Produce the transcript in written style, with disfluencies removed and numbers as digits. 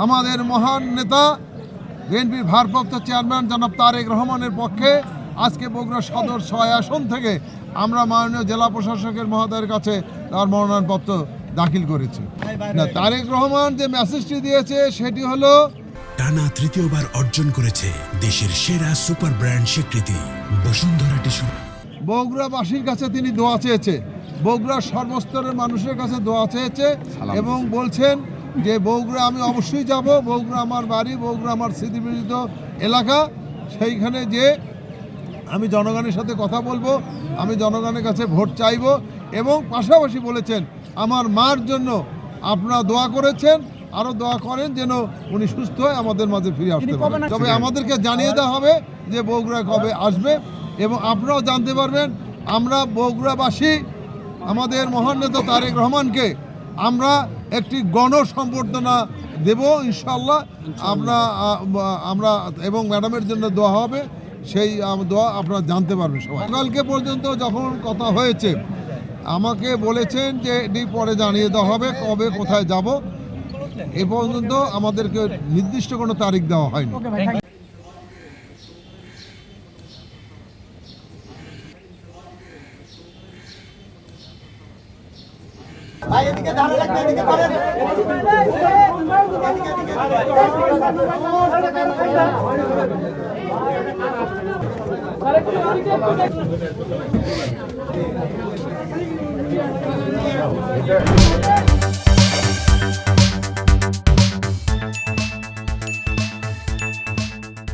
আমাদের মহান নেতা বিএনপির ভারপ্রাপ্ত চেয়ারম্যান জনাব তারেক রহমানের পক্ষে আজকে বগুড়া সদর ৬ আসন থেকে আমরা মাননীয় জেলা প্রশাসকের মহোদয়ের কাছে তার মনোনয়নপত্র দাখিল করেছি। তারেক রহমান যে মেসেজটি দিয়েছে সেটি হলো টানা তৃতীয়বার অর্জন করেছে দেশের সেরা সুপার ব্র্যান্ড স্বীকৃতি বসুন্ধরা টিস্যু। বগুড়াবাসীর কাছে তিনি দোয়া চেয়েছে, বগুড়ার সর্বস্তরের মানুষের কাছে দোয়া চেয়েছে এবং বলছেন যে বগুড়া আমি অবশ্যই যাব, বগুড়া আমার বাড়ি, বগুড়া আমার স্মৃতিবিদিত এলাকা, সেইখানে যে আমি জনগণের সাথে কথা বলবো, আমি জনগণের কাছে ভোট চাইব এবং পাশাপাশি বলেছেন আমার মার জন্য আপনারা দোয়া করেছেন, আরও দোয়া করেন যেন উনি সুস্থ হয়ে আমাদের মাঝে ফিরে আসতে পারেন। তবে আমাদেরকে জানিয়ে দেওয়া হবে যে বগুড়া কবে আসবে এবং আপনারাও জানতে পারবেন। আমরা বগুড়াবাসী আমাদের মহান নেতা তারেক রহমানকে আমরা একটি গণসম্বর্ধনা দেব ইনশাল্লাহ। আমরা এবং ম্যাডামের জন্য দোয়া হবে, সেই দোয়া আপনারা জানতে পারবেন সবাই। কালকে পর্যন্ত যখন কথা হয়েছে আমাকে বলেছেন যে এটি পরে জানিয়ে দেওয়া হবে কবে কোথায় যাব, এ পর্যন্ত আমাদেরকে নির্দিষ্ট কোনো তারিখ দেওয়া হয়নি। Thank you.